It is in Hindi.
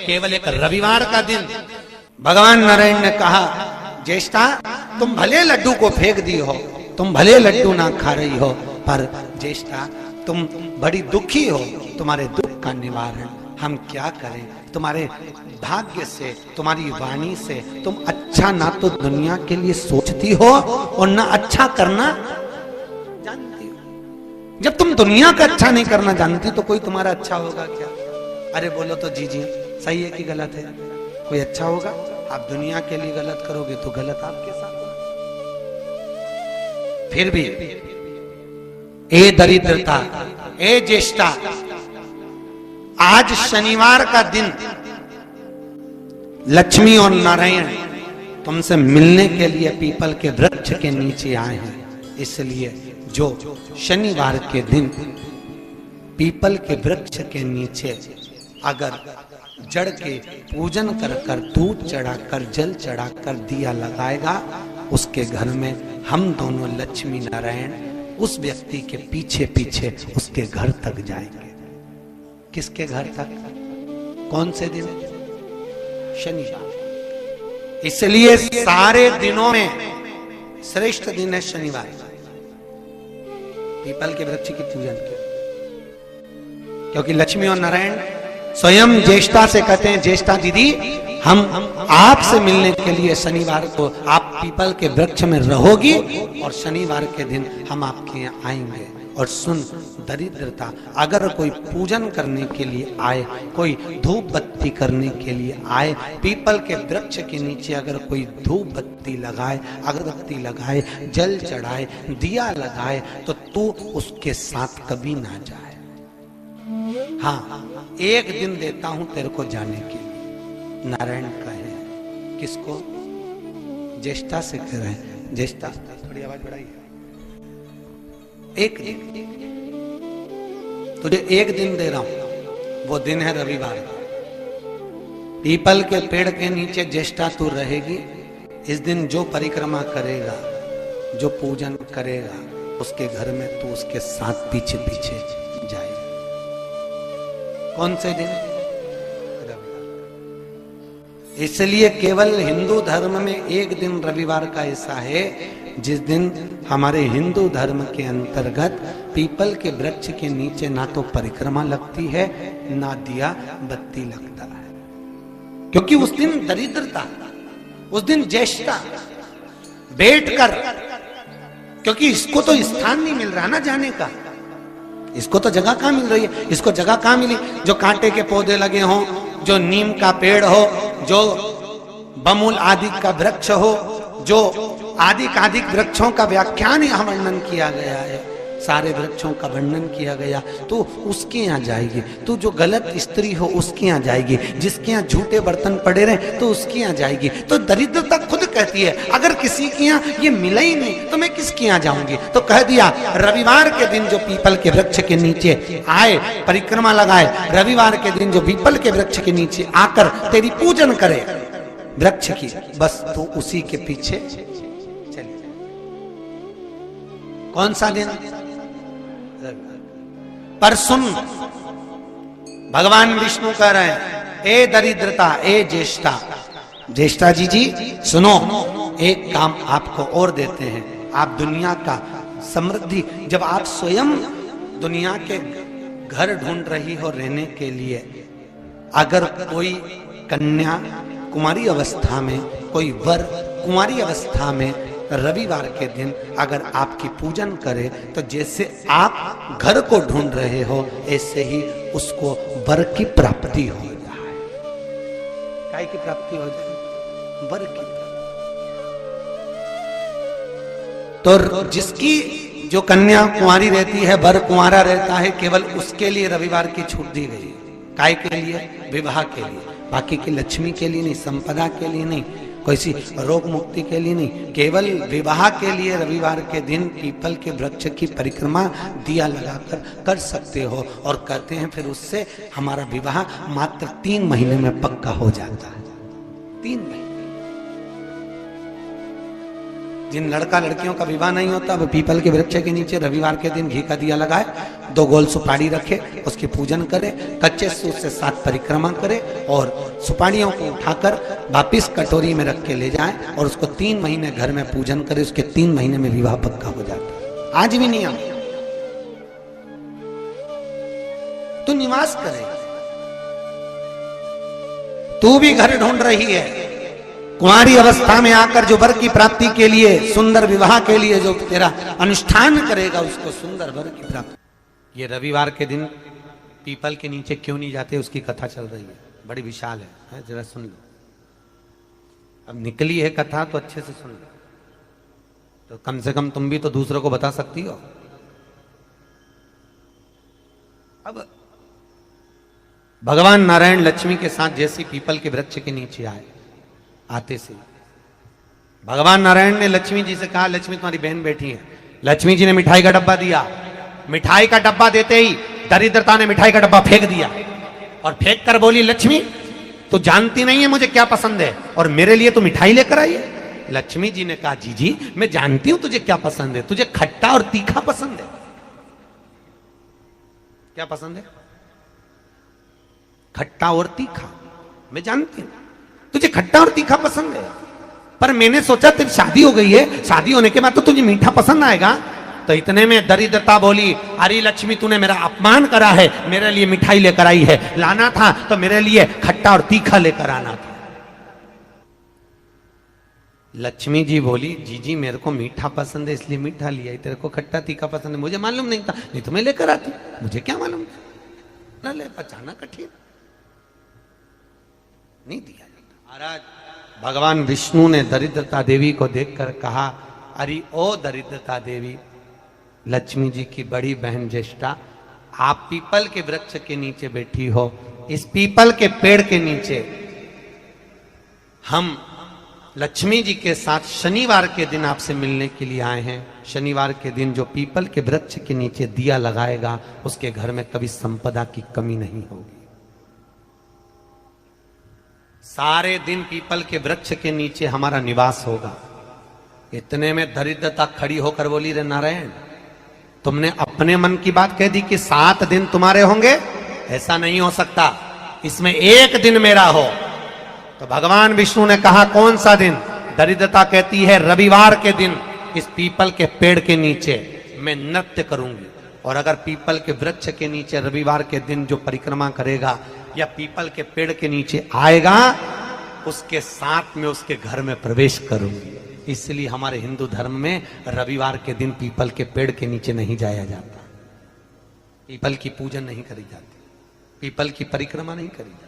केवल एक रविवार का दिन भगवान नारायण ने कहा, ज्येष्ठा तुम भले लड्डू को फेंक दी हो, तुम भले लड्डू ना खा रही हो, पर ज्येष्ठा तुम बड़ी दुखी हो, तुम्हारे दुख का निवारण हम क्या करें। तुम्हारे भाग्य से, तुम्हारी वाणी से तुम अच्छा ना तो दुनिया के लिए सोचती हो और ना अच्छा करना जानती हो। जब तुम दुनिया का अच्छा नहीं करना जानती तो कोई तुम्हारा अच्छा होगा क्या? अरे बोलो तो जी जी सही है कि गलत है? कोई अच्छा होगा? आप दुनिया के लिए गलत करोगे तो गलत आपके साथ होगा। फिर भी ए दरिद्रता, ए ज्येष्ठा, आज शनिवार का दिन लक्ष्मी और नारायण तुमसे मिलने के लिए पीपल के वृक्ष के नीचे आए हैं। इसलिए जो शनिवार के दिन पीपल के वृक्ष के नीचे अगर जड़ के पूजन कर कर, दूध चढ़ाकर, जल चढ़ाकर दिया लगाएगा, उसके घर में हम दोनों लक्ष्मी नारायण उस व्यक्ति के पीछे पीछे उसके घर तक जाएंगे। किसके घर तक? कौन से दिन? शनिवार। इसलिए सारे दिनों में श्रेष्ठ दिन है शनिवार, पीपल के वृक्ष की पूजन के। क्योंकि लक्ष्मी और नारायण स्वयं ज्येष्ठा से कहते हैं, ज्येष्ठा दीदी हम आपसे मिलने के लिए शनिवार को आप पीपल के वृक्ष में रहोगी और शनिवार के दिन हम आपके यहाँ आएंगे। और सुन दरिद्रता, अगर कोई पूजन करने के लिए आए, कोई धूप बत्ती करने के लिए आए, पीपल के वृक्ष के नीचे अगर कोई धूप बत्ती लगाए, अगरबत्ती लगाए, जल चढ़ाए, दिया लगाए, तो तू उसके साथ कभी ना जाए। हाँ, एक दिन देता हूं तेरे को जाने के लिए। नारायण कहे किसको? ज्येष्ठा से कह रहे हैं। ज्येष्ठा थोड़ी आवाज बढ़ाइए। एक दिन तुझे एक दिन दे रहा हूं, वो दिन है रविवार। पीपल के पेड़ के नीचे ज्येष्ठा तू रहेगी। इस दिन जो परिक्रमा करेगा, जो पूजन करेगा, उसके घर में तू उसके साथ पीछे पीछे जाए। कौन से दिन? रविवार। इसलिए केवल हिंदू धर्म में एक दिन रविवार का ऐसा है जिस दिन हमारे हिंदू धर्म के अंतर्गत पीपल के वृक्ष के नीचे ना तो परिक्रमा लगती है, ना दिया बत्ती लगता है। क्योंकि उस दिन दरिद्रता, उस दिन ज्येष्ठा बैठकर, क्योंकि इसको तो स्थान नहीं मिल रहा ना जाने का, इसको तो जगह कहां मिल रही है? इसको जगह कहां मिली? जो कांटे के पौधे लगे हों, जो नीम का पेड़ हो, जो बमुल आदि का वृक्ष हो, जो आदि वृक्षों का व्याख्यान यहाँ वर्णन किया गया है, सारे वृक्षों का वर्णन किया गया, तो उसके यहाँ जाएगी। तू जो गलत स्त्री हो उसके यहाँ जाएगी, जिसके यहाँ झूठे बर्तन पड़े रहे तो उसके यहाँ जाएगी। तो दरिद्रता खुद कहती है अगर किसी के यहाँ ये मिला ही नहीं तो मैं किसके यहाँ जाऊंगी? तो कह दिया रविवार के दिन जो पीपल के वृक्ष के नीचे आए, परिक्रमा लगाए, रविवार के दिन जो पीपल के वृक्ष के नीचे आकर तेरी पूजन करे वृक्ष की, बस तू उसी के पीछे चली। कौन सा दिन? पर सुन, भगवान विष्णु कह रहे हैं, ए दरिद्रता, ए ज्येष्ठा, ज्येष्ठा जी सुनो, एक काम आपको और देते हैं। आप दुनिया का समृद्धि, जब आप स्वयं दुनिया के घर ढूंढ रही हो रहने के लिए, अगर कोई कन्या कुमारी अवस्था में, कोई वर कुमारी अवस्था में रविवार के दिन अगर आपकी पूजन करे, तो जैसे आप घर को ढूंढ रहे हो ऐसे ही उसको वर की प्राप्ति हो जाए। काय की प्राप्ति हो जाए? वर की। तो जिसकी जो कन्या कुंवारी रहती है, वर कुंवारा रहता है, केवल उसके लिए रविवार की छूट दी गई। काय के लिए? विवाह के लिए। बाकी की लक्ष्मी के लिए नहीं, संपदा के लिए नहीं, कोई सी रोग मुक्ति के लिए नहीं, केवल विवाह के लिए रविवार के दिन पीपल के वृक्ष की परिक्रमा दिया लगाकर कर सकते हो। और कहते हैं फिर उससे हमारा विवाह मात्र 3 महीने में पक्का हो जाता है। 3 महीने। जिन लड़का लड़कियों का विवाह नहीं होता वो पीपल के वृक्ष के नीचे रविवार के दिन घी का दिया लगाए, 2 गोल सुपारी रखे, उसकी पूजन करे, कच्चे सूत से 7 परिक्रमा करे और सुपारियों को उठाकर वापिस कटोरी में रख के ले जाए और उसको 3 महीने घर में पूजन करे, उसके 3 महीने में विवाह पक्का हो जाता है। आज भी नियम। तू निवास करे, तू भी घर ढूंढ रही है, कुंवारी अवस्था में आकर जो वर की प्राप्ति के लिए, सुंदर विवाह के लिए जो तेरा अनुष्ठान करेगा उसको सुंदर वर की प्राप्ति। ये रविवार के दिन पीपल के नीचे क्यों नहीं जाते, उसकी कथा चल रही है, बड़ी विशाल है, जरा सुन लो। अब निकली है कथा तो अच्छे से सुन लो, तो कम से कम तुम भी तो दूसरों को बता सकती हो। अब भगवान नारायण लक्ष्मी के साथ जैसी पीपल के वृक्ष के नीचे आए, आते से भगवान नारायण ने लक्ष्मी जी से कहा, लक्ष्मी तुम्हारी बहन बैठी है। लक्ष्मी जी ने मिठाई का डब्बा दिया, मिठाई का डब्बा देते ही दरिद्रता ने मिठाई का डब्बा फेंक दिया और फेंक कर बोली, लक्ष्मी तू जानती नहीं है मुझे क्या पसंद है और मेरे लिए तू मिठाई लेकर आई है। लक्ष्मी जी ने कहा, जी मैं जानती हूं तुझे क्या पसंद है, तुझे खट्टा और तीखा पसंद है। क्या पसंद है? खट्टा और तीखा। मैं जानती हूं तुझे खट्टा और तीखा पसंद है, पर मैंने सोचा तेरी शादी हो गई है, शादी होने के बाद तो तुझे मीठा पसंद आएगा। तो इतने में दरिद्रता बोली, अरे लक्ष्मी तूने मेरा अपमान करा है, मेरे लिए मिठाई लेकर आई है, लाना था तो मेरे लिए खट्टा और तीखा लेकर आना था। लक्ष्मी जी बोली, जी मेरे को मीठा पसंद है इसलिए मीठा लिया, तेरे को खट्टा तीखा पसंद है मुझे मालूम नहीं था, नहीं तो मैं लेकर आती, मुझे क्या मालूम था, ले पचाना कठिन नहीं दिया। महाराज भगवान विष्णु ने दरिद्रता देवी को देखकर कहा, अरे ओ दरिद्रता देवी, लक्ष्मी जी की बड़ी बहन ज्येष्ठा, आप पीपल के वृक्ष के नीचे बैठी हो, इस पीपल के पेड़ के नीचे हम लक्ष्मी जी के साथ शनिवार के दिन आपसे मिलने के लिए आए हैं। शनिवार के दिन जो पीपल के वृक्ष के नीचे दिया लगाएगा उसके घर में कभी संपदा की कमी नहीं होगी। सारे दिन पीपल के वृक्ष के नीचे हमारा निवास होगा। इतने में दरिद्रता खड़ी होकर बोली, रे नारायण तुमने अपने मन की बात कह दी कि 7 दिन तुम्हारे होंगे, ऐसा नहीं हो सकता, इसमें 1 दिन मेरा हो। तो भगवान विष्णु ने कहा, कौन सा दिन? दरिद्रता कहती है, रविवार के दिन इस पीपल के पेड़ के नीचे मैं नृत्य करूंगी, और अगर पीपल के वृक्ष के नीचे रविवार के दिन जो परिक्रमा करेगा या पीपल के पेड़ के नीचे आएगा, उसके साथ में उसके घर में प्रवेश करूंगी। इसलिए हमारे हिंदू धर्म में रविवार के दिन पीपल के पेड़ के नीचे नहीं जाया जाता, पीपल की पूजन नहीं करी जाती, पीपल की परिक्रमा नहीं करी जाती।